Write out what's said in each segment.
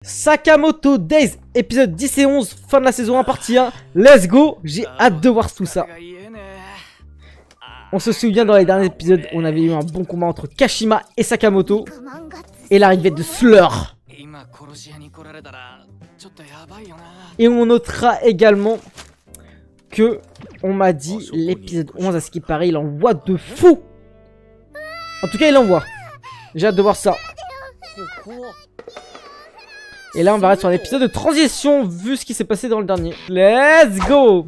Sakamoto Days, épisode 10 et 11, fin de la saison 1, partie 1. Let's go, j'ai hâte de voir tout ça. On se souvient dans les derniers épisodes, on avait eu un bon combat entre Kashima et Sakamoto. Et l'arrivée de Slur. Et on notera également que on m'a dit l'épisode 11, à ce qui paraît, il envoie de fou. En tout cas, il envoie. J'ai hâte de voir ça. Et là, on va rester sur un épisode de transition, vu ce qui s'est passé dans le dernier. Let's go!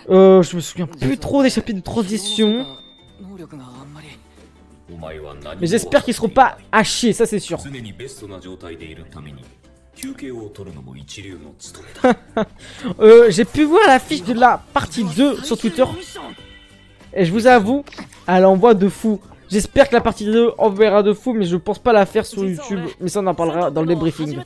Je me souviens plus trop des chapitres de transition. Mais j'espère qu'ils seront pas à chier, ça c'est sûr. J'ai pu voir l'affiche de la partie 2 sur Twitter. Et je vous avoue, elle envoie de fou. J'espère que la partie 2 enverra de fou, mais je pense pas la faire sur YouTube. Mais ça, on en parlera dans le débriefing.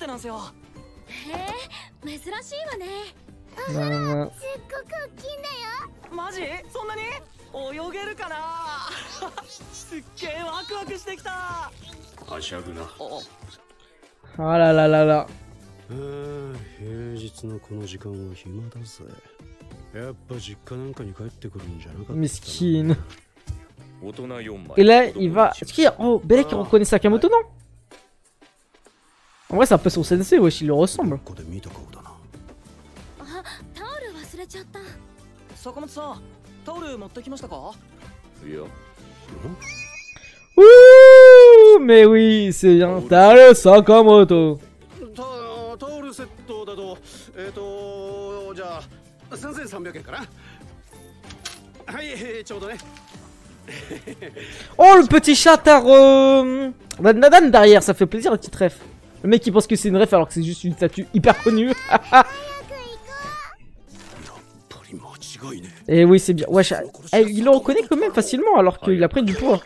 Ah là là là là. Miskin. Et là, il va... Est-ce qu'il y a... Oh, Belek qui reconnaît Sakamoto, non? En vrai, c'est un peu son sensei, wesh, il le ressemble. Ouh, mais oui, c'est bien. Taru Sakamoto. Oh, le petit chat à Nadan derrière, ça fait plaisir, un petit ref. Le mec il pense que c'est une ref alors que c'est juste une statue hyper connue. Et oui, c'est bien. Wesh, il le reconnaît quand même facilement alors qu'il a pris du poids.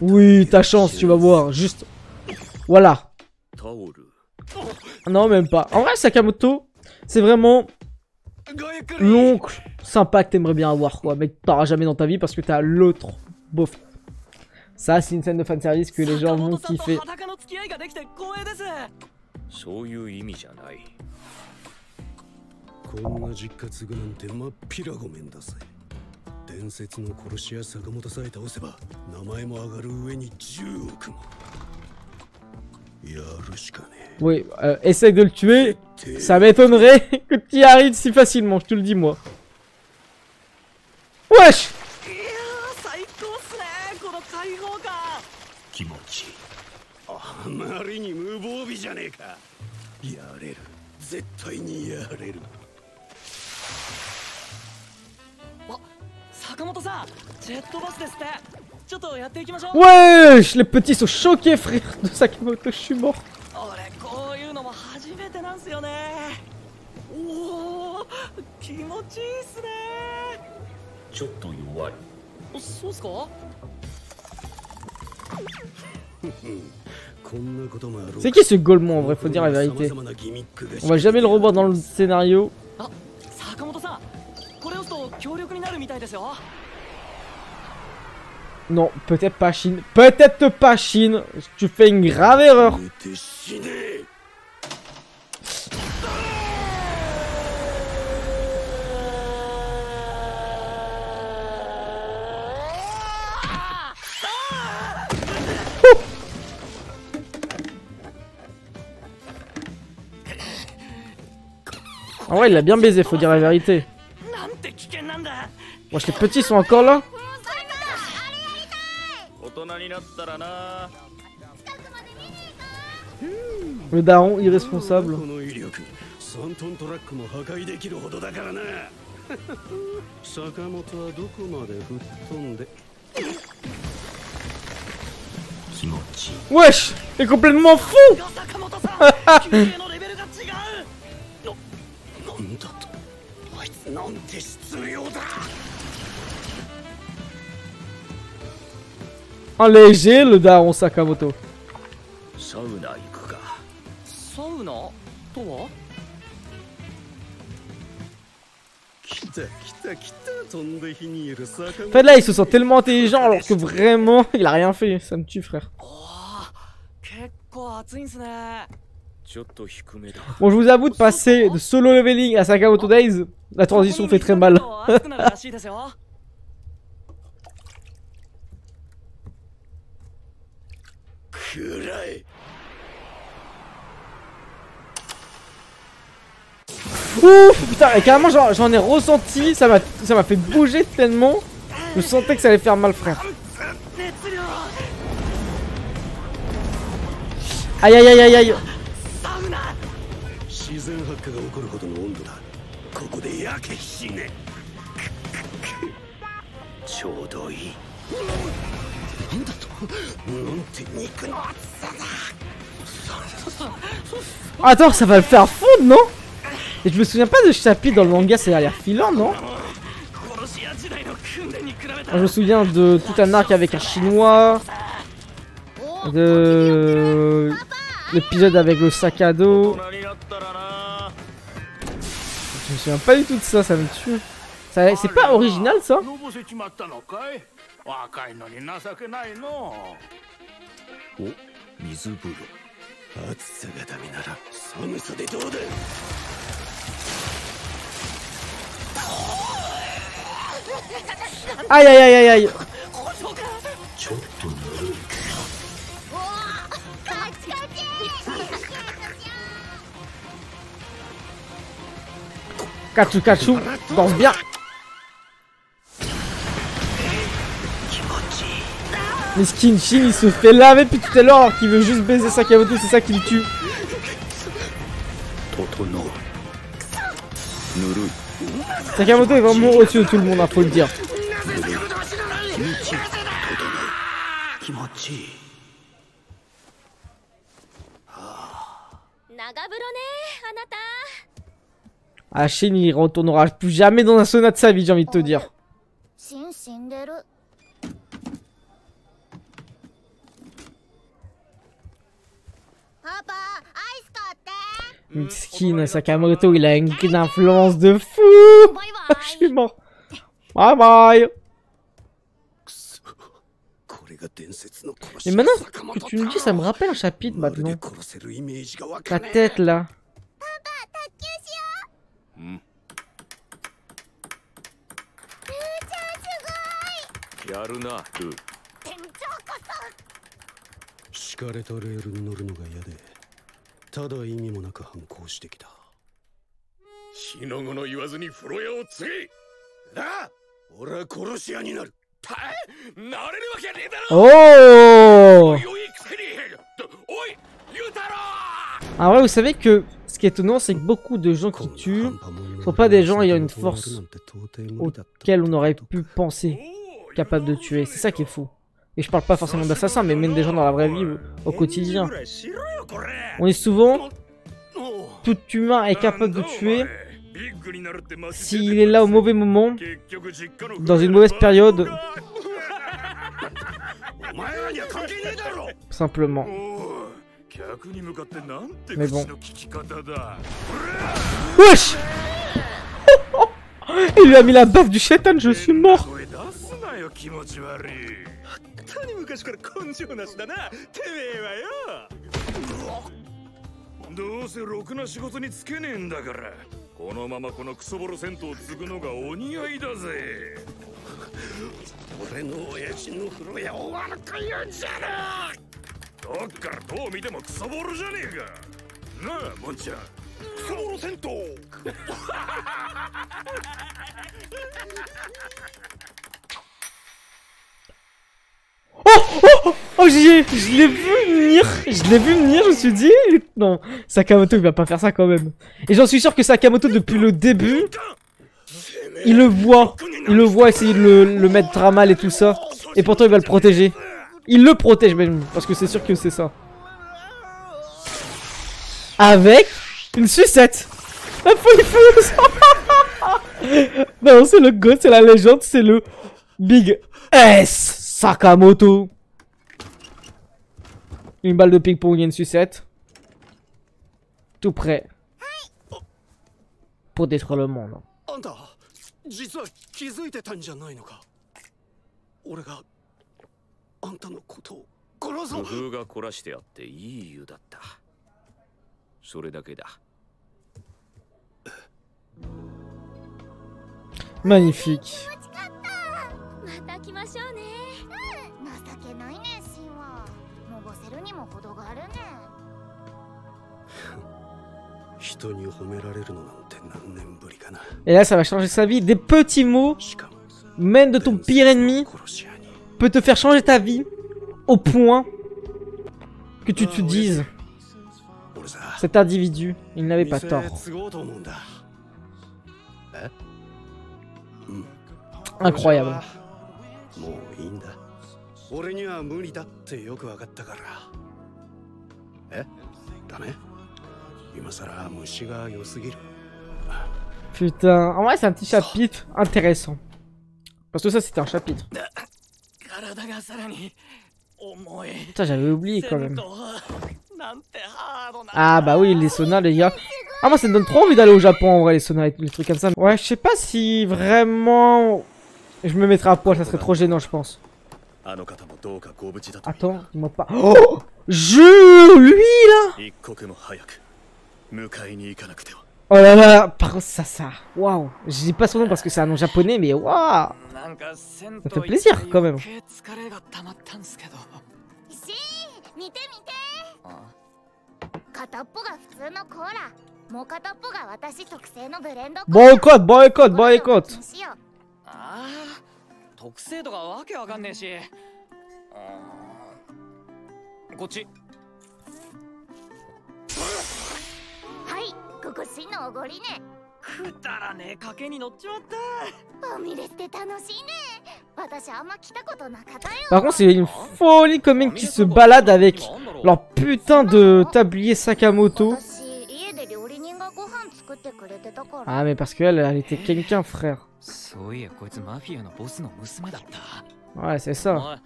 Oui, ta chance, tu vas voir. Juste. Voilà. Non, même pas. En vrai, Sakamoto, c'est vraiment l'oncle sympa que t'aimerais bien avoir, quoi. Mais que t'auras jamais dans ta vie parce que t'as l'autre beauf. Ça, c'est une scène de fanservice que les gens vont kiffer. Oui, essaye de le tuer. Ça m'étonnerait que tu y arrives si facilement, je te le dis moi. Wesh! Wesh, les petits sont choqués, frère, de Sakamoto, je suis mort. C'est qui ce Golemon en vrai, faut dire la vérité. On va jamais le revoir dans le scénario. Non, peut-être pas Chine. Peut-être pas Chine. Tu fais une grave erreur. En vrai, il l'a bien baisé, faut dire la vérité. Moi, les petits sont encore là. Le daron irresponsable. Wesh, il est complètement fou. Un léger, le daron Sakamoto. En fait là il se sent tellement intelligent alors que vraiment il a rien fait, ça me tue frère. Bon je vous avoue de passer de solo leveling à Sakamoto Days, la transition fait très mal. Ouf putain et carrément j'en ai ressenti, ça m'a fait bouger tellement. Je sentais que ça allait faire mal frère. Aïe aïe aïe aïe aïe. Attends, ça va le faire fondre, non? Et je me souviens pas de ce chapitre dans le manga, ça a l'air filant, non? Je me souviens de tout un arc avec un chinois, de l'épisode avec le sac à dos. Je me souviens pas du tout de ça, ça me tue. C'est pas original ça? Aïe aïe aïe aïe aïe. Kachu Kachu, danse bien. Mais Shin il se fait laver depuis tout à l'heure alors qu'il veut juste baiser Sakamoto, c'est ça qui le tue. Sakamoto est vraiment au-dessus de tout le monde, faut le dire. Ah, Shin il retournera plus jamais dans un sauna de sa vie, j'ai envie de te dire. Miskin, Sakamoto il a une influence de fou. Je suis mort. Bye bye. Et maintenant que tu me dis, ça me rappelle un chapitre maintenant. Ta tête là. Oh! Ah ouais, vous savez que ce qui est étonnant, c'est que beaucoup de gens qui tuent sont pas des gens ayant une force auquel on aurait pu penser capable de tuer. C'est ça qui est fou. Et je parle pas forcément d'assassins, mais même des gens dans la vraie vie, au quotidien. On est souvent... Tout humain est capable de tuer s'il est là au mauvais moment, dans une mauvaise période. Simplement. Mais bon. Wesh! Il lui a mis la baffe du shaitan, je suis mort. Oh, je l'ai vu venir. Je me suis dit, non, Sakamoto il va pas faire ça quand même. Et j'en suis sûr que Sakamoto depuis le début, il le voit essayer de le mettre à mal et tout ça. Et pourtant il va le protéger. Il le protège même, parce que c'est sûr que c'est ça. Avec une sucette. La folie furieuse. Non, c'est le GOAT, c'est la légende, c'est le Big S Sakamoto. Une balle de ping-pong et une sucette. tout prêt pour détruire le monde. あんた実は気づいてたんじゃないのか。俺があんたのことを殺そう。工夫が凝らしてあっていい湯だった。それだけだ。Magnifique. また来ましょうね。情けないね、シンは。のぼせるにも程があるね。人に褒められるのなんて何年ぶりかな。 Et là, ça va changer sa vie. Des petits mots, même de ton pire ennemi, peut te faire changer ta vie au point que tu te dises cet individu, il n'avait pas tort. Incroyable. もういいんだ。俺には無理だってよくわかったから。え？ダメ？今さら虫が良すぎる。 Putain, en vrai c'est un petit chapitre intéressant. Parce que ça c'était un chapitre. Putain, j'avais oublié quand même. Ah bah oui, les saunas les gars. Ah moi ça me donne trop envie d'aller au Japon en vrai, les saunas et les trucs comme ça. Ouais, je sais pas si vraiment je me mettrais à poil, ça serait trop gênant je pense. Attends, dis-moi pas. Oh, lui là. Oh là là, par contre ça. Waouh, je dis pas son nom parce que c'est un nom japonais, mais waouh, ça fait plaisir quand même. Boycott, boycott, boycott. 特性とかわけわかんねえし。こっち。はい、ここ真のおごりね。くだらねえ賭けに乗っちまった。ファミレスって楽しいね。私あんま来たことなかったよ。 Par contre, c'est une folie quand même qui se balade avec leur putain de tablier Sakamoto. Ah mais parce qu'elle, elle était quelqu'un, frère. Ouais, c'est ça.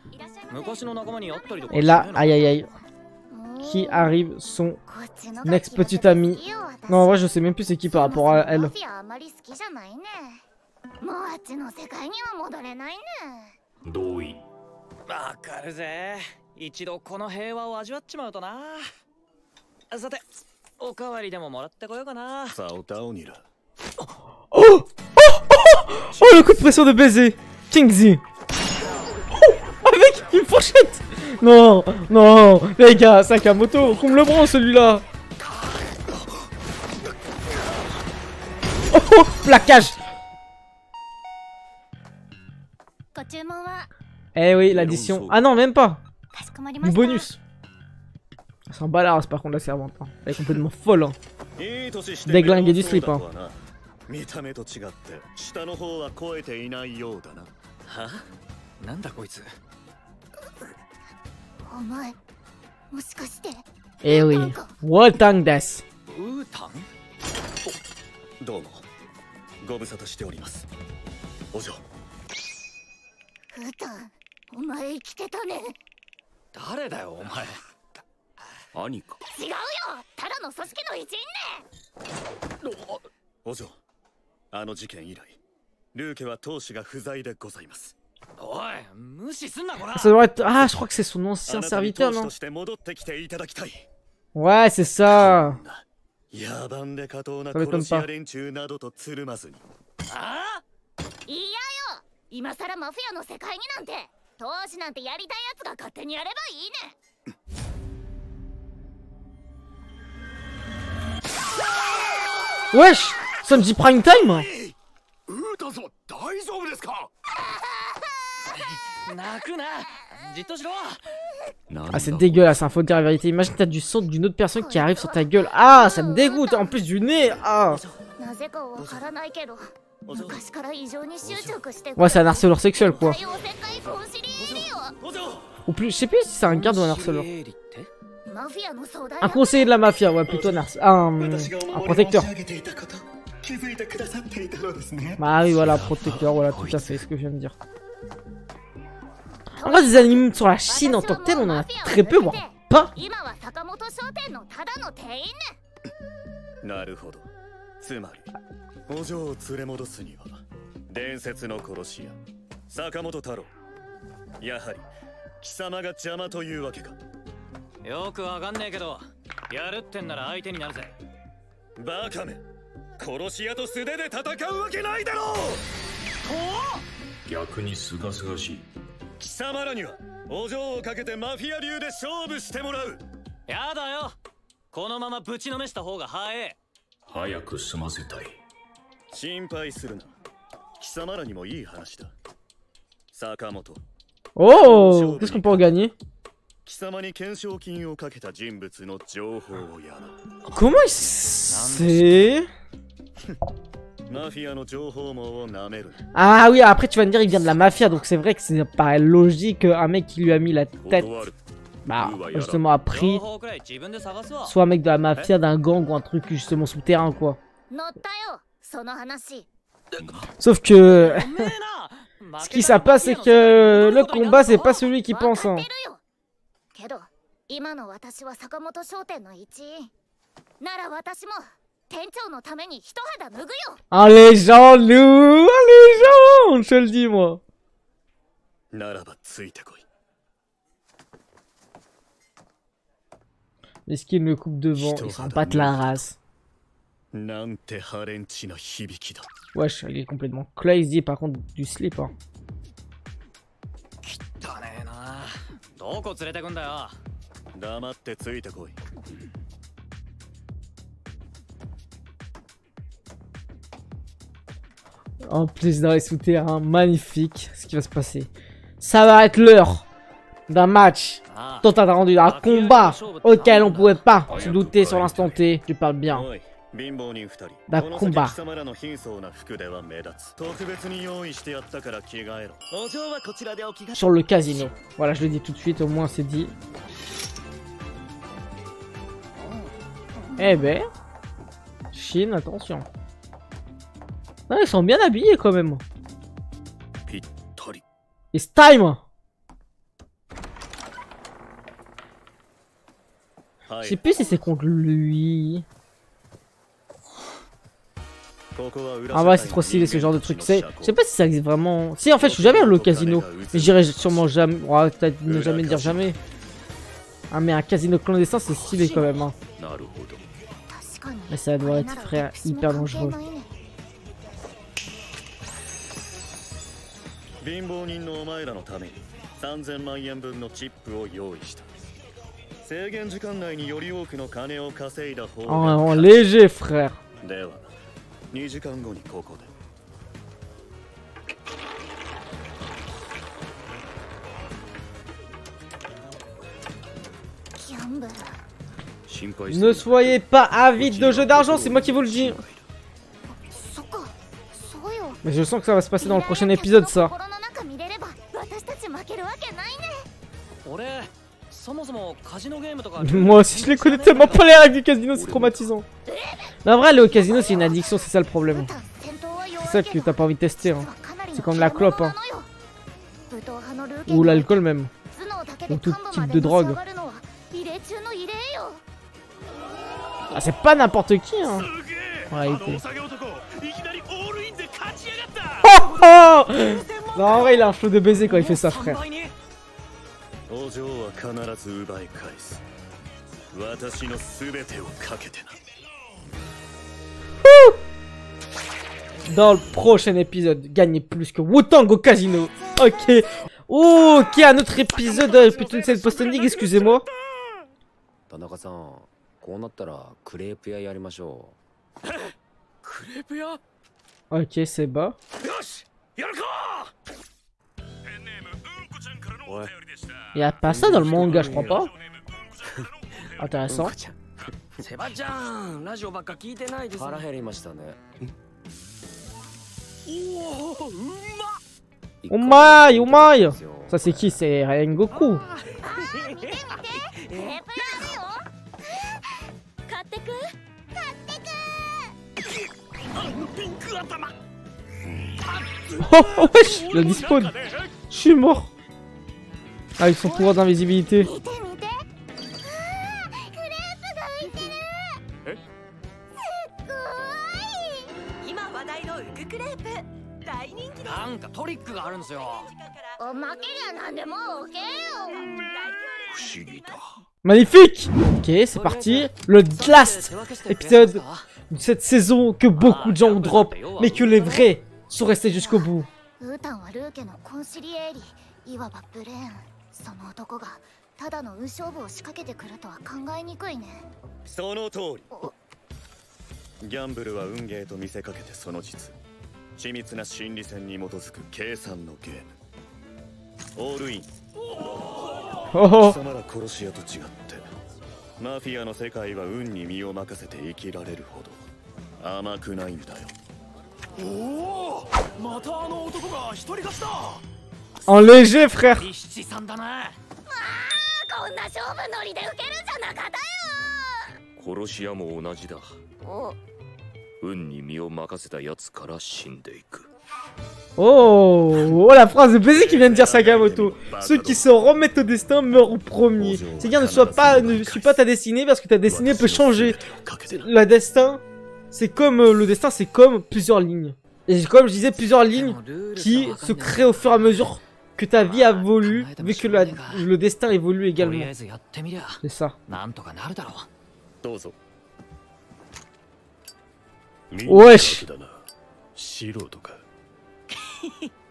Et là, aïe aïe aïe. Qui arrive son ex-petite amie. Non, en vrai, je sais même plus c'est qui par rapport à elle. 同意。わかるぜ。一度この平和を味わっちまうとな。さて、おかわりでももらってこようかな。さあ、おたおにら。 Oh, le coup de pression de baiser. Kingsley. Oh, avec une fourchette. Non, non, les gars, Sakamoto, qu'on me le prend celui-là. Oh, oh, plaquage. Eh oui, l'addition. Ah non, même pas. Du bonus. C'est un balard, par contre, la servante. Hein. Elle est complètement folle. Hein. Déglinguer du slip. Hein. 見た目と違って下の方は超えていないようだな。は？なんだこいつ。お前、もしかして。Eh oui, Wotang des. ウータン？どうも、ご無沙汰しております。お嬢。ウータン、お前生きてたね。誰だよお前。兄か。違うよ、ただの組織の一員ね。お嬢。 あの事件以来、ルーケは当主が不在でございます。おい、無視すんなこら。Ça doit être... Ah, je crois que c'est son ancien serviteur, non? Ouais, c'est ça. Ça m'étonne pas. いやよ、今さらマフィアの世界になんて、当主なんてやりたいやつが勝手にやればいいね。 Wesh, ça me dit prime time. Ah c'est dégueulasse, hein, faut dire la vérité. Imagine t'as du sang d'une autre personne qui arrive sur ta gueule. Ah ça me dégoûte, en plus du nez. Ah. Ouais c'est un harceleur sexuel quoi. Ou plus, je sais plus si c'est un garde ou un harceleur. Un conseiller de la mafia, ouais, plutôt un protecteur. Bah oui, voilà, protecteur, voilà, tout à fait ce que je viens de dire. En vrai, des animes sur la Chine en tant que tel, on en a très peu, voire pas. なるほど。つまりお嬢を連れ戻すには伝説の殺し屋坂本太郎、やはり貴様が邪魔というわけか。よくわかんねえけど、やるってんなら相手になるぜ。バカめ、殺し屋と素手で戦うわけないだろう。逆にすがすがしい。貴様らにはお嬢をかけてマフィア流で勝負してもらう。やだよ、このままぶちのめした方が早え。早く済ませたい。心配するな、貴様らにもいい話だ。坂本、 Oh, qu'est-ce qu'on peut en gagner? 貴様に懸賞金をかけた人物の情報をやな。 Comment il sait? マフィアの情報網を舐める。 Ah oui, après tu vas me dire il vient de la mafia, donc c'est vrai que ça paraît logique un mec qui lui a mis la tête, bah justement a pris, 情報くらい自分で探すわ。 soit un mec de la mafia, d'un gang ou un truc justement souterrain quoi. 乗ったよその話。 Sauf que ce qui ça passe c'est que le combat c'est pas celui qui pense hein. わかってるよけど今の私は坂本商店の一員なら私も店長のために一肌脱ぐよ。 Un légende, Lou, un légende, je te le dis moi. ならばついてこい。 Mesquine le coupe devant, il s'en bat la race. なんてハレンチな響きだ。 Wesh, il est complètement crazy par contre du slip hein. 汚ねえな。どこ連れてくんだよ。黙ってついてこい。 En plus dans les souterrains, magnifique ce qui va se passer. Ça va être l'heure d'un match dont t'as rendu un combat auquel on pouvait pas se douter sur l'instant T. Tu parles bien. おい、貧乏人二人。 d'un この先 combat 貴様らの貧相な服では目立つ。特別に用意してやったから着替えろ。お嬢はこちらでお着替え。 sur le casino. Voilà, je le dis tout de suite, au moins c'est dit. Eh ben, Chine, attention. Ah, ils sont bien habillés quand même. ぴったり。 It's time. は Je sais い。 plus si c'est contre lui. ここは裏 Ah ouais, c'est trop stylé ce genre de truc. Je sais pas si ça existe vraiment. Si, en fait, je suis jamais allé au casino. Mais j'irai sûrement jamais. Ouais, peut-être ne jamais dire jamais. Ah, mais un casino clandestin, c'est stylé quand même. Hein. なるほど。 確かに Mais ça doit être, frère, hyper dangereux. 貧乏人のお前らのために3000万円分のチップを用意した。制限時間内により多くの金を稼いだ方 En が。 léger, frère. では、2時間後にここで。 ギャンブル 心配 Ne soyez pas avide de jeux d'argent, c'est moi qui vous le dis. そっかそうよ Mais je sens que ça va se passer dans le prochain épisode, ça. 心の中見れれば私たち負けるわけないね。俺、そもそもカジノゲームとか。 Moi aussi, je les connais tellement pas les règles du casino, c'est traumatisant. Mais en vrai, aller au casino, c'est une addiction, c'est ça le problème. C'est ça que t'as pas envie de tester. Hein. C'est comme la clope. Hein. Ou l'alcool même. Ou tout type de drogue. Ah, c'est pas n'importe qui, hein. En réalité. Oh, oh non, en vrai, il a un flow de baiser quand il fait ça, frère. お嬢は必ず奪い返す。私の全てをかけてな。 Dans le prochain épisode, gagnez plus que Wu-Tang au casino. Ok. Ok, un autre épisode. Plutôt une scène post-ending, excusez-moi. 田中さん、こうなったらクレープ屋やりましょう。クレープ屋？ Ok, c'est bas. よし、やるか。 Y'a pas ça dans le manga, je crois pas. Intéressant. セバちゃん、ラジオばっか聞いてないです。腹減りましたね。おお、うま。Oh my. Ça c'est qui? C'est Rengoku. 買ってくOh wesh, le despawn. Je suis mort. Ah, ils sont pouvoir d'invisibilité. 見て見てクレープが浮いてるす話題のウククレープ大人気です。なんかトリックがあるんですよ。おまけりゃなんでも OK よ。不思議だ。 Magnifique. Ok, c'est parti. Le last épisode de cette saison que beaucoup de gens drop, mais que les vrais sont restés jusqu'au bout. ウータンはルーケのコンシリエーリ、いわばブレーン。その男がただの運勝負を仕掛けてくるとは考えにくいね。その通り。ギャンブルは運ゲーと見せかけてその実。緻密な心理戦に基づく計算のゲーム。オールイン。 Oh, 貴様ら殺し屋と違ってマフィアの世界は運に身を任せて生きられるほど甘くないんだよ。おお、またあの男が一人勝ちだ。 en léger, frère. リシチさんだな。こんな勝負ノリで受けるんじゃなかったよ。殺し屋も同じだ。お、運に身を任せたやつから死んでいく。 Oh, oh, la phrase de baiser qui vient de dire Sakamoto. Ceux qui se remettent au destin meurent au premier. C'est-à-dire ne suis pas ta destinée parce que ta destinée peut changer. Le destin, c'est comme le destin, c'est comme plusieurs lignes. Et comme je disais, plusieurs lignes qui se créent au fur et à mesure que ta vie évolue, vu que le destin évolue également. C'est ça. Wesh.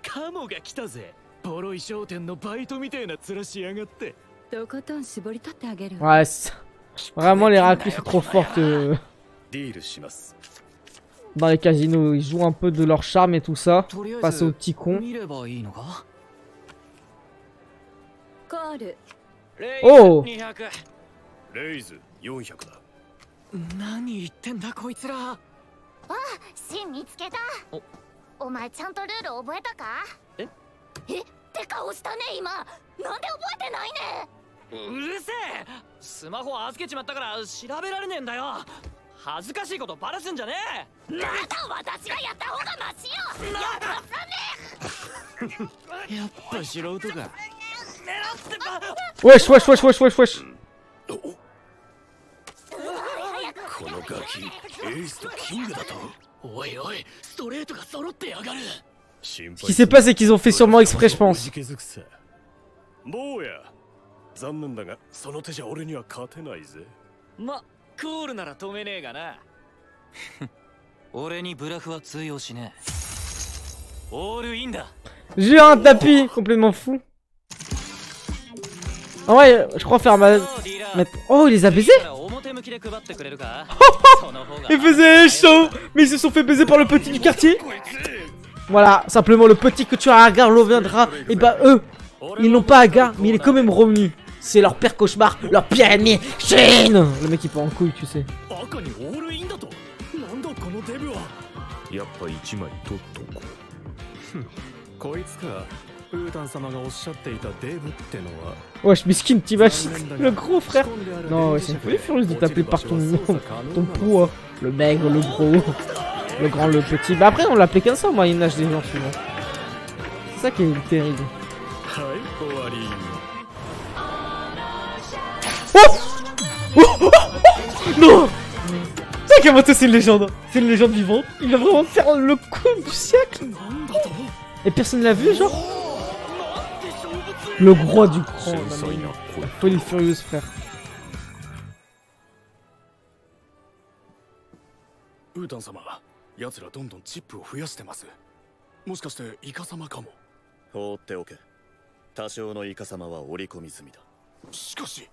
カモが来たぜ。ボロい商店のバイトみたいな面しやがって。とことん絞り取ってあげる。 Ouais, vraiment les raclures sont trop fortes dans les casinos. Ils jouent un peu de leur charme et tout ça face aux petits cons. コール。 Oh, レイズ400だ。何言ってんだこいつら。シン見つけた。お前ちゃんとルール覚えたか？えって顔したね今。なんで覚えてないね。うるせえ。スマホ預けちまったから調べられねえんだよ。恥ずかしいことバラすんじゃねえ。まだ私がやった方がマシよ。やっぱ素人か。 wesh, wesh, wesh, wesh, wesh, wesh. このガキ、エースとキングだと。おいおい、ストレートが揃ってやがる。 Ce qui s'est passé, c'est qu'ils ont fait sûrement exprès, je pense. 坊や、残念だがその手じゃ俺には勝てないぜ。ま、クールなら止めねえがな。俺にブラフは通用しねえ。オールインだ。 J'ai un tapis complètement fou. Ah ouais, je crois faire ma... Oh, il les a baisés. Il faisait chaud, mais ils se sont fait baiser par le petit du quartier. Voilà, simplement le petit que tu as à Agar reviendra. Et bah eux, ils n'ont pas Agar, mais il est quand même revenu. C'est leur pire cauchemar, leur pire ennemi, Shin. Le mec il part en couille, tu sais. やっぱ一枚取っとこう。こいつか。ウータン様がおっしゃっていたデブってのは。 Wesh, miskin, t'imagines le gros frère. Non, c'est une folie furieuse de t'appeler par ton nom, ton poids. Le maigre, le gros, le grand, le petit. Bah après, on l'appelait comme ça au Moyen-Âge des gens souvent. C'est ça qui est terrible. Oh, non. Sakamoto, c'est une légende. C'est une légende vivante. Il va vraiment faire le coup du siècle. Et personne l'a vu, genre. Le roi du cran. La folie furieuse, frère. ウータン様、奴らどんどんチップを増やしてます。もしかしてイカ様かも。放っておけ。多少のイカ様は織り込み済みだ。しかし。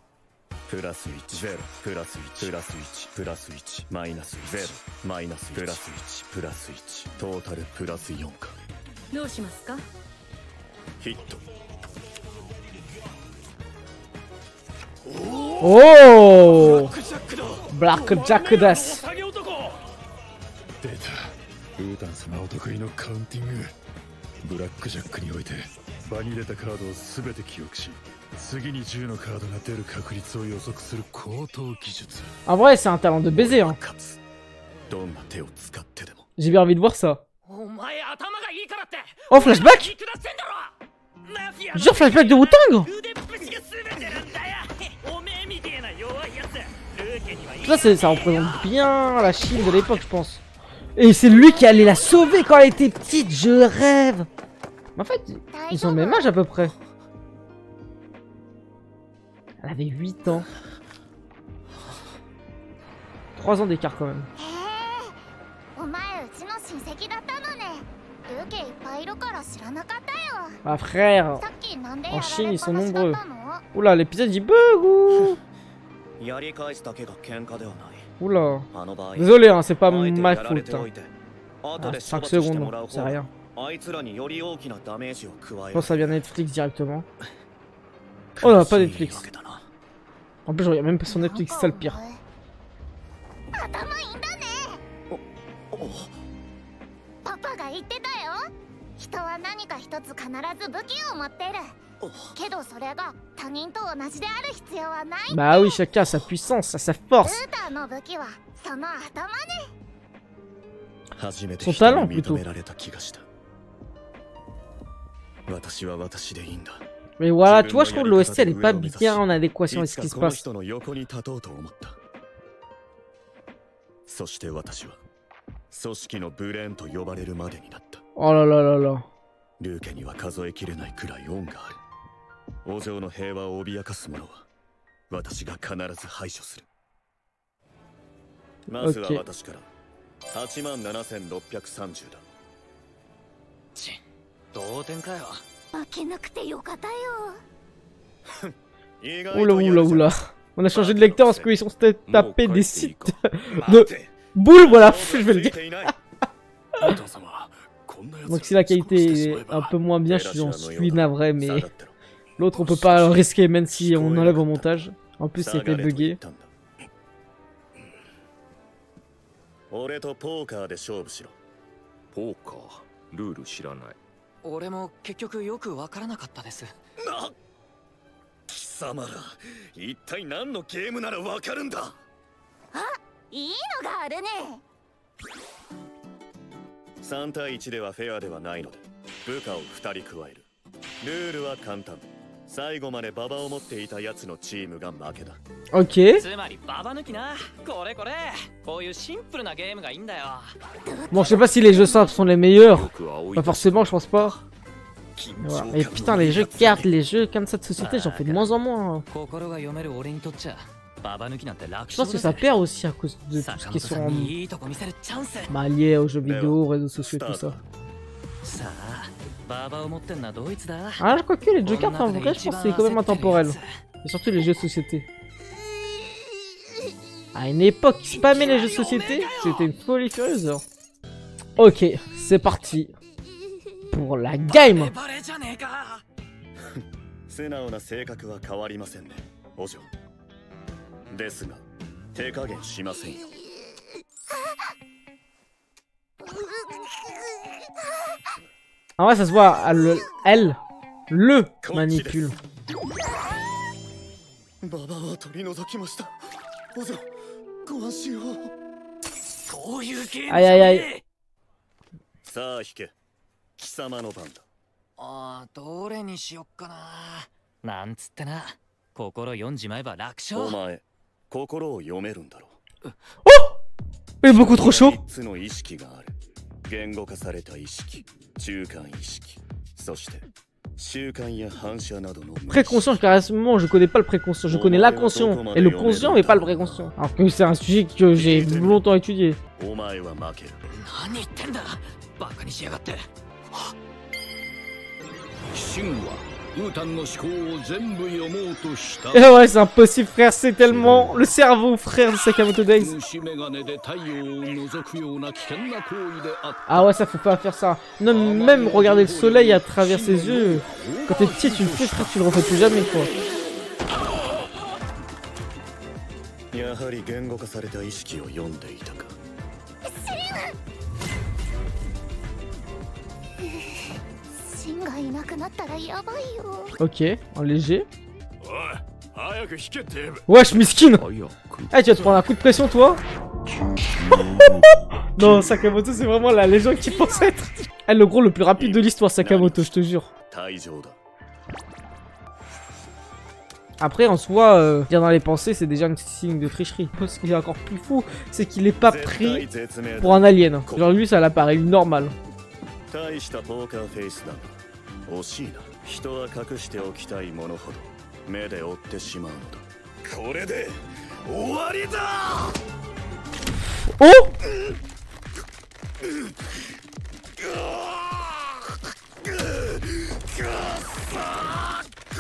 プラス1、ゼロ、プラス1、プラス1、プラス1、マイナスゼロ、マイナスプラス1、プラス1、トータルプラス4か。どうしますか？ヒット。 Oh, Blackjack です。 出た。ウータン様お得意のカウンティング。ブラックジャックにおいて場に出たカードを全て記憶し、次に10のカードが出る確率を予測する高等技術。 En vrai, c'est un talent de baiser, hein. どんな手を使ってでも。 J'ai bien envie de voir ça. お前頭がいいからって。 Oh, flashback. Genre flashback de Wu-Tang. Ça représente bien la Chine de l'époque, je pense. Et c'est lui qui allait la sauver quand elle était petite, je rêve. Mais en fait, ils ont le même âge à peu près. Elle avait 8 ans. 3 ans d'écart quand même. Ah frère, en Chine ils sont nombreux. Oula, l'épisode il bug ou... Oula. Désolé, hein, c'est pas ma faute. Hein. Ah, 5 secondes, c'est rien. Je pense que ça vient Netflix directement. Oh non, pas Netflix. En plus, je regarde même pas sur Netflix, c'est ça le pire. Bah oui, chacun a sa puissance, a sa force. Son talent plutôt. Mais voilà, tu vois, je trouve que l'OST elle est pas bien en adéquation avec ce qui se passe. Oh là là là là. ルーケには数えきれないくらい恩がある。王城の平和を脅かす者は私が必ず排除する。まずは私から87,630だ。同点かよ。負けなくてよかったよ。Oula oula oula. On a changé de lecteur parce qu'ils sont tapés des sites de boules, voilà, je vais le dire. Donc si la qualité est un peu moins bien, je suis navré, mais l'autre on peut pas le risquer même si on enlève au montage. En plus c'était bugué. Ah, いいのがあるね。 3対1ではフェアではないので部下を2人加える。ルールは簡単。最後までババを持っていたやつのチームが負けだ。Ok. つまりババ抜きな。これこれ。こういうシンプルなゲームがいいんだよ。 Bon, je sais pas si les jeux simples sont les meilleurs. Pas forcément, je pense pas. Voilà. Et putain, les jeux cartes, les jeux comme ça de société, j'en fais de moins en moins. Je pense que ça perd aussi à cause de tout ce qui est sur bah, lié aux jeux vidéo, aux réseaux sociaux, tout ça. Ah, je crois que les jeux cartes en vrai, je pense que c'est quand même intemporel. Et surtout les jeux de société. À une époque, spammer les jeux de société, c'était une folie furieuse. Ok, c'est parti. Pour la game. ですが手加減しませんよ。En vrai, ça se voit, elle le manipule. Aïe aïe aïe. さあ引け。貴様の番だ。ああ、どれにしよっかな。なんつってな。心読んじまえば楽勝。お前。 心を読めるんだろう。 Mais beaucoup trop chaud. 3つの意識がある。言語化された意識、中間意識、そして習慣や反射などの。 Préconscient, carrément, je connais pas le préconscient. Je connais l'inconscient et le conscient, mais pas le préconscient. Alors que c'est un sujet que j'ai longtemps étudié. お前は負ける。何言ってんだ。バカにしやがって。シンは Et ouais, c'est impossible, frère, c'est tellement le cerveau, frère, de Sakamoto Days. Ah ouais, ça faut pas faire ça. Non, même regarder le soleil à travers ses yeux. Quand t'es petit, tu le fais, frère, tu le refais plus jamais, quoi. Ok, en léger. Wesh, miskin. Eh, tu vas te prendre un coup de pression, toi. Non, Sakamoto, c'est vraiment la légende qui pense être. Eh, le gros le plus rapide de l'histoire, Sakamoto, je te jure. Après, en soi, dire dans les pensées, c'est déjà un signe de tricherie. Ce qui est encore plus fou, c'est qu'il est pas pris pour un alien. Genre lui, ça l'apparaît normal. 大したポーカーフェイスだ。惜しいな。人は隠しておきたいものほど目で追ってしまうのだ。これで終わりだ。Oh!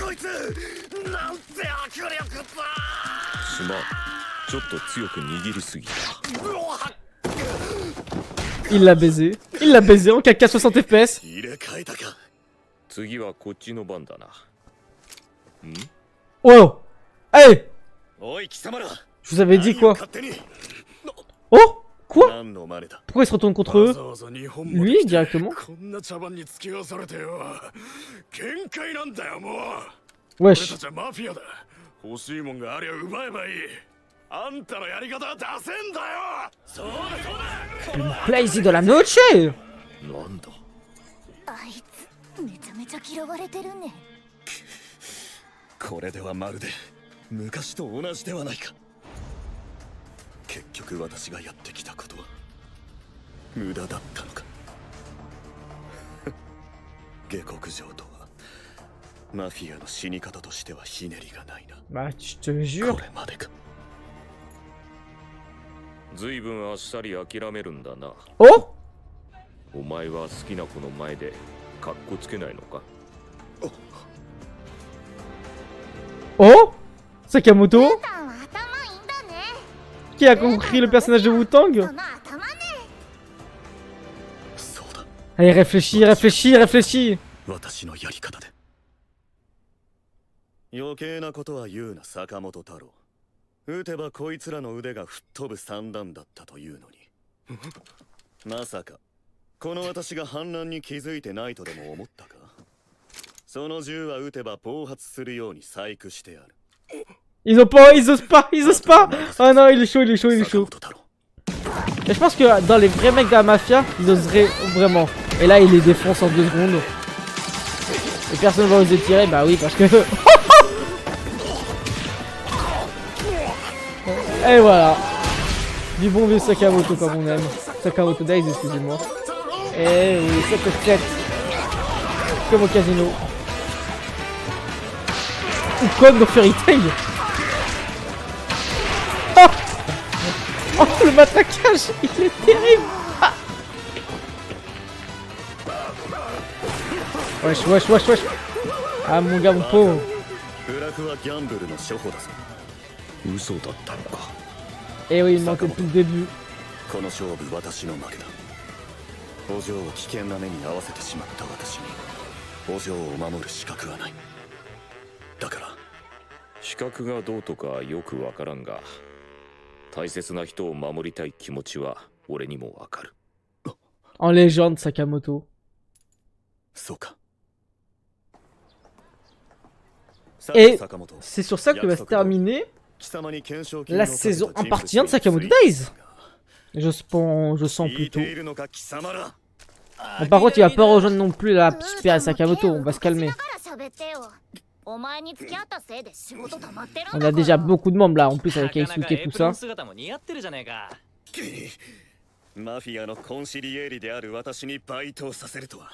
こいつなんて握力だ。すまん。ちょっと強く握りすぎた。 Il l'a baisé. Il l'a baisé en 4K 60 FPS. 入れ替えたか。次はこっちの番だな。ん？ Oh! Hey! おい貴様ら。 Je vous avais dit quoi? 勝手に。 Oh! Quoi? 何の真似だ。 Pourquoi il se retourne contre eux? Lui, directement? こんな茶番に付き合わされてよ。限界なんだよもう。 Wesh. 俺たちはマフィアだ。欲しいもんがありゃ奪えばいい。あんたのやり方は出せんだよ。そうだそうだ。 Plaisir de la noche! なんだ。あいつめちゃめちゃ嫌われてるね。これではまるで昔と同じではないか。結局私がやってきたことは無駄だったのか。下克上とはマフィアの死に方としてはひねりがないな。 Bah, tu te jures. これまでか。ずいぶんあっさり諦めるんだな。 Oh! お前は好きな子の前でカッコつけないのか。 Oh! Sakamoto? タンは頭いいんだね。 Qui a compris le personnage de Wu-Tang? その頭ね。そうだ。 Allez, réfléchis, réfléchis, réfléchis! 私のやり方で。余計なことは言うな坂本太郎。撃てばこいつらの腕が吹っ飛ぶ散弾だったというのに。まさかこの私が反乱に気づいてないとでも思ったか。その銃は撃てば暴発するように細工してある。 Ils ont pas, ils osent pas, ils osent pas! Ah non, il est chaud, il est chaud, il est chaud. Et je pense que dans les vrais mecs de la mafia, ils oseraient vraiment. Et là, il les défonce en 2 secondes. Et personne va oser tirer, bah oui, parce que. Et voilà. Du bon vieux Sakamoto comme on aime. Sakamoto Days, excusez-moi. Et oui, cette retraite. Comme au casino. Ou comme dans Fairy Tail. Oh, oh, le matraquage, il est terrible. Ah. Wesh, wesh, wesh, wesh. Ah mon gars, mon pauvre. ブラフはギャンブルの処方だぞ。嘘だったのか。 Eh oui, il manquait depuis le début. この勝負私の負けだ。お嬢を危険な目に遭わせてしまった私にお嬢を守る資格はない。だから資格がどうとかよくわからんが、大切な人を守りたい気持ちは俺にもわかる。 En légende, Sakamoto. そうか。 Et c'est sur ça que va se terminer la saison en partie 1 de Sakamoto Days. Je sens plutôt. Bon, par contre, il va pas rejoindre non plus la super Sakamoto, on va se calmer. On a déjà beaucoup de membres là, en plus avec Keisuke et tout ça. マフィアのコンシリエーリである私にバイトをさせるとは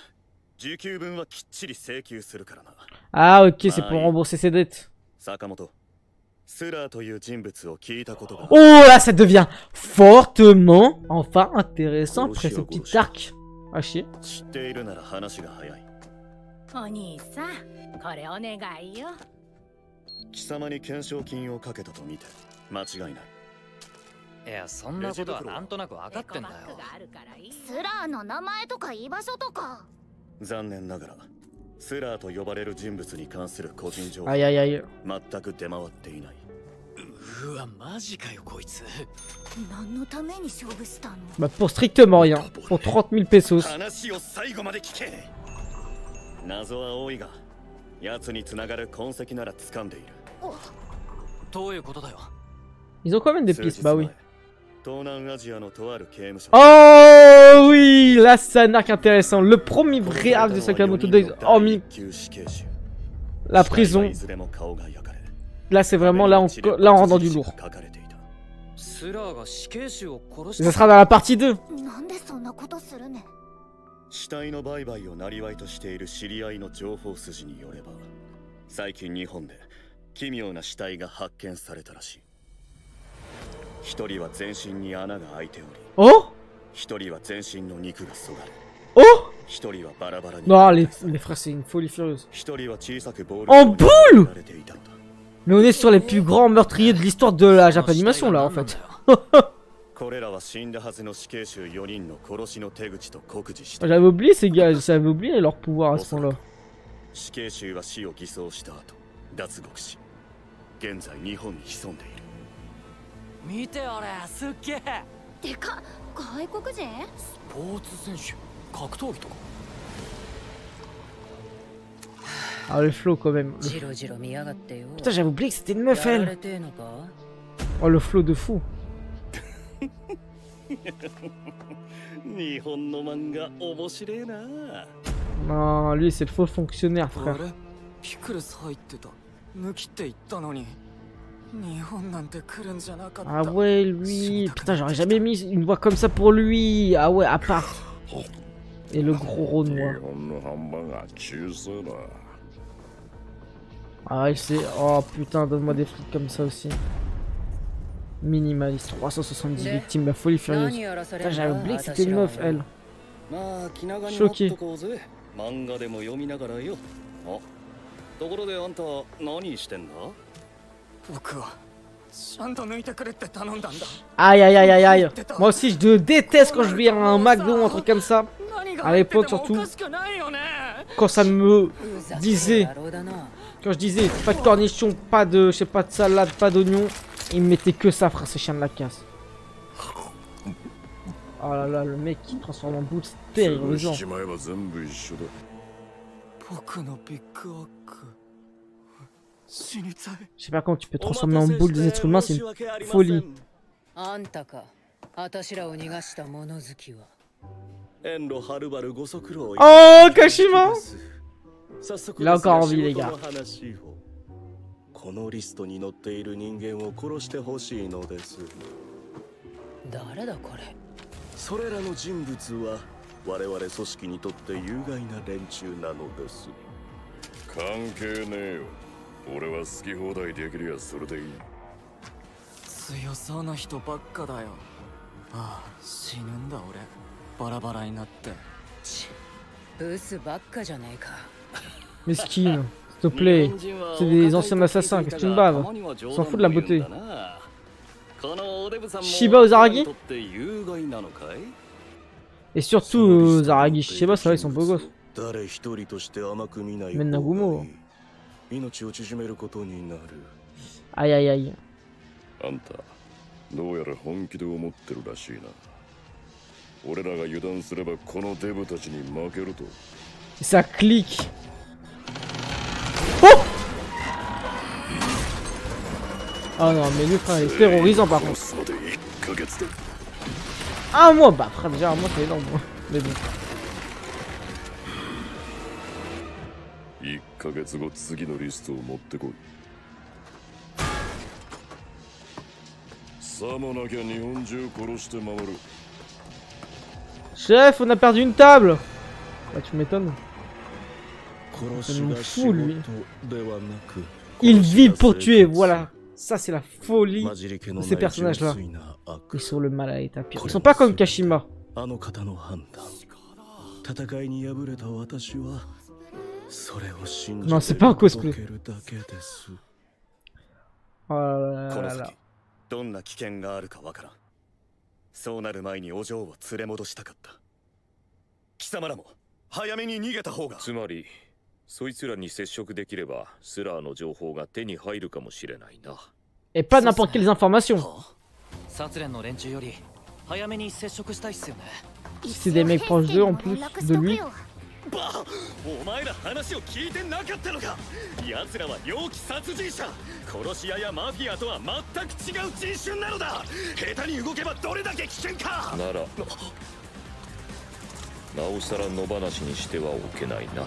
時給分はきっちり請求するからな。 Ah ok, c'est pour rembourser ses dettes. 坂本、スラーという人物を聞いたことが。 Oh là, ça devient fortement, enfin intéressant après ce petit arc. Ah chier. 知っているなら話が早い。お兄さん、これお願いよ。貴様に懸賞金をかけたと見て間違いない。 いや、そんなことはなんとなく分かってんだよ。スラーの名前とか居場所とか。残念ながらスラーと呼ばれる人物に関する個人情報は Aïe aïe aïe. 全く出回っていない。うわ、マジかよこいつ。何のために勝負したの？ Bah pour strictement rien. Pour 30 000 pesos. 話を最後まで聞け。謎は多いが、奴に繋がる痕跡なら掴んでいる。どういうことだよ。 Ils ont quand même des pistes, bah oui. 東南アジアのとある刑務所。 Oh oui, là c'est un arc intéressant. Le premier vrai arc de Sakamoto Days, hormis la prison. Là, c'est vraiment là, là, on rentre dans du lourd. Et ça sera dans la partie 2. なんでそんなことするねん。死体の売買を生りとしている知り合いの情報筋によれば、最近日本で奇妙な死体が発見されたらしい。一人は全身に穴が開いており、Oh? 一人は全身の肉がそがれ、 Oh? 一人はバラバラに。 Non, les frères, c'est une folie furieuse. 一人は小さくボール En boule! られていたんだ。 Mais on est sur les plus grands meurtriers de l'histoire de la Japanimation là en fait. これらは死んだはずの死刑囚4人の殺しの手口と酷似した。 J'avais oublié ces gars, j'avais oublié leur pouvoir à ce point-là. 死刑囚は死を偽装した後、脱獄し、現在日本に潜んでいる。見てあれ、すっげえ。でかっ、外国人？スポーツ選手、格闘技とか。 Ah le flow quand même. Putain, j'avais oublié que c'était une meuf elle. Oh le flow de fou. 日本の漫画面白いな。 Non, lui c'est le faux fonctionnaire frère. Ah ouais lui, putain j'aurais jamais mis une voix comme ça pour lui. Ah ouais à part. Et le gros Renoir. Ah ouais c'est... Oh putain donne-moi des frites comme ça aussi. Minimaliste, 370 victimes, la folie furieuse. Putain j'avais oublié que c'était une meuf elle. Choqué. 漫画でも読みながらよ。あ、ところであんた何してんだ？僕はちゃんと抜いてくれって頼んだんだ。 Aïe aïe aïe aïe aïe. Moi aussi je déteste quand je vais à un McDo ou un truc comme ça. À l'époque surtout. Quand ça me disait, quand je disais pas de cornichons, pas de, je sais pas de salade, pas d'oignon, ils me mettaient que ça frère, ces chiens de la casse. Oh là là, le mec qui transforme en boule, c'est terrorisant. Je sais pas comment tu peux transformer en boule des êtres humains, c'est une folie. Oh, Kashima! Il a encore envie, les gars. このリストに載っている人間を殺してほしいのです。誰だこれ。それらの人物は我々組織にとって有害な連中なのです。関係ねえよ。俺は好き放題できるやそれでいい。強そうな人ばっかだよ。ああ、死ぬんだ俺。バラバラになって。ブスばっかじゃねえか。 Mesquine, s'il te plaît. C'est des anciens assassins, qu'est-ce que tu me baves? On s'en fout de la beauté. Shiba Ozaragi? Et surtout Zaragi Shiba, c'est vrai, ils sont beaux gosses. Mais Nagumo. Aïe aïe aïe. Et ça clique. Oh! Ah non mais lui frère il est terrorisant par contre. Ah moi bah frère déjà moi c'est énorme moi. Mais bon. Chef, on a perdu une table. Bah tu m'étonnes. C'est mon fou lui. Ils vivent pour tuer, voilà. Ça c'est la folie de ces personnages là. Ils sont le mal à l'état pire. Ils sont pas comme Kashima. Non c'est pas un cosplay. Oh là là là. どんな危険があるかわからん。そうなる前にお嬢を連れ戻したかった。貴様らも早めに逃げた方が。つまりそいつらに接触できればスラーの情報が手に入るかもしれないな。Et pas n'importe quelles informations. 殺連の連中より早めに接触したいっすよね。C'est des mecs proches d'eux en plus de lui. お前ら話を聞いてなかったのか。奴らは猟奇殺人者、殺し屋やマフィアとは全く違う人種なのだ。下手に動けばどれだけ危険か。ならなおさら野放しにしてはおけないな。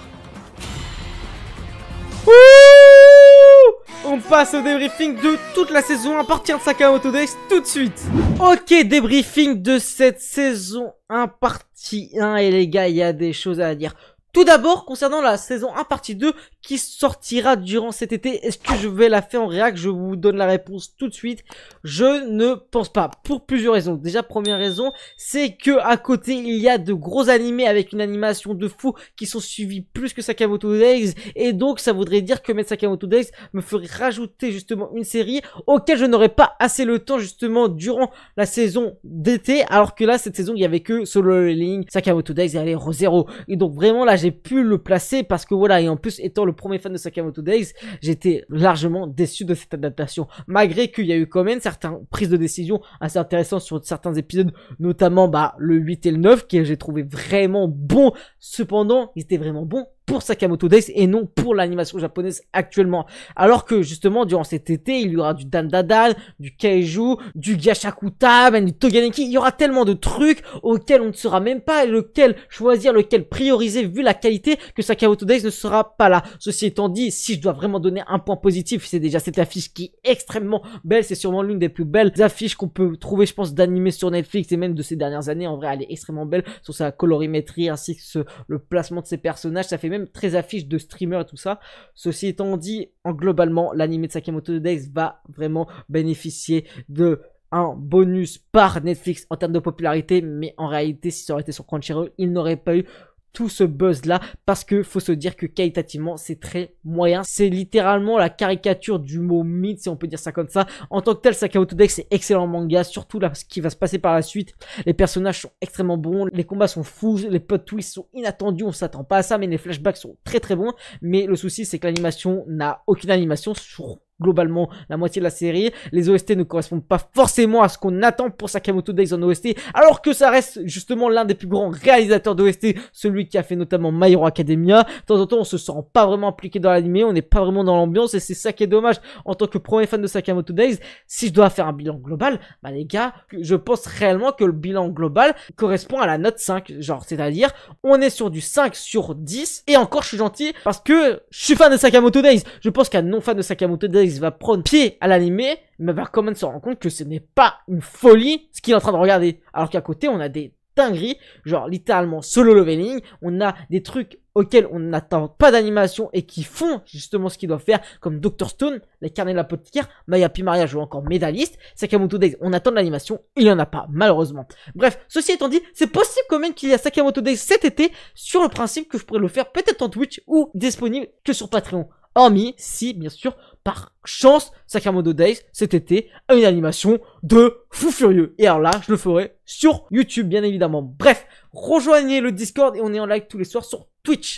On passe au débriefing de toute la saison à partir de Sakamoto Days tout de suite. Ok, débriefing de cette saison 1 partie 1 et les gars, il y a des choses à dire. Tout d'abord, concernant la saison 1 partie 2 qui sortira durant cet été, est-ce que je vais la faire en réact? Je vous donne la réponse tout de suite. Je ne pense pas, pour plusieurs raisons. Déjà, première raison, c'est que à côté, il y a de gros animés avec une animation de fou qui sont suivis plus que Sakamoto Days. Et donc, ça voudrait dire que mettre Sakamoto Days me ferait rajouter justement une série auquel je n'aurais pas assez le temps justement durant la saison d'été. Alors que là, cette saison, il y avait que Solo Leveling, Sakamoto Days et allez, Re:Zero. Et donc, vraiment, là, j'ai pu le placer parce que voilà, et en plus étant le premier fan de Sakamoto Days, j'étais largement déçu de cette adaptation, malgré qu'il y a eu quand même certaines prises de décision assez intéressantes sur certains épisodes, notamment le 8 et le 9 que j'ai trouvé vraiment bon. Cependant, ils étaient vraiment bons pour Sakamoto Days et non pour l'animation japonaise actuellement. Alors que justement durant cet été, il y aura du Dandadan, du Kaiju, du Gashakuta, même du Toganeki. Il y aura tellement de trucs auxquels on ne saura même pas lequel choisir, lequel prioriser vu la qualité que Sakamoto Days ne sera pas là. Ceci étant dit, si je dois vraiment donner un point positif, c'est déjà cette affiche qui est extrêmement belle. C'est sûrement l'une des plus belles affiches qu'on peut trouver, je pense, d'animé sur Netflix et même de ces dernières années. En vrai, elle est extrêmement belle sur sa colorimétrie ainsi que le placement de ses personnages. Ça fait même très affiche de streamer et tout ça. Ceci étant dit, globalement, l'anime de Sakamoto Days va vraiment bénéficier de un bonus par Netflix en termes de popularité, mais en réalité, si ça aurait été sur Crunchyroll, il n'aurait pas eu tout ce buzz là, parce que faut se dire que qualitativement c'est très moyen. C'est littéralement la caricature du mot mythe, si on peut dire ça comme ça. En tant que tel, Sakamoto Days c'est excellent manga, surtout là ce qui va se passer par la suite. Les personnages sont extrêmement bons, les combats sont fous, les plot twists sont inattendus, on s'attend pas à ça, mais les flashbacks sont très très bons. Mais le souci c'est que l'animation n'a aucune animation sur globalement la moitié de la série. Les OST ne correspondent pas forcément à ce qu'on attend pour Sakamoto Days en OST, alors que ça reste justement l'un des plus grands réalisateurs d'OST, celui qui a fait notamment My Hero Academia. De temps en temps on se sent pas vraiment impliqué dans l'anime, on n'est pas vraiment dans l'ambiance et c'est ça qui est dommage en tant que premier fan de Sakamoto Days. Si je dois faire un bilan global, les gars, je pense réellement que le bilan global correspond à la note 5, genre c'est-à-dire on est sur du 5 sur 10 et encore je suis gentil parce que je suis fan de Sakamoto Days. Je pense qu'un non fan de Sakamoto Days va prendre pied à l'animé, mais va quand même se rendre compte que ce n'est pas une folie ce qu'il est en train de regarder. Alors qu'à côté, on a des dingueries, genre littéralement Solo Leveling, on a des trucs auxquels on n'attend pas d'animation et qui font justement ce qu'ils doivent faire, comme Dr Stone, les carnets de l'apothicaire, Maya Pimaria ou encore Médailliste. Sakamoto Days, on attend de l'animation, il n'y en a pas, malheureusement. Bref, ceci étant dit, c'est possible quand même qu'il y a Sakamoto Days cet été, sur le principe que je pourrais le faire peut-être en Twitch ou disponible que sur Patreon. Hormis si, bien sûr, par chance, Sakamoto Days, cet été, a une animation de fou furieux. Et alors là, je le ferai sur YouTube, bien évidemment. Bref, rejoignez le Discord et on est en live tous les soirs sur Twitch.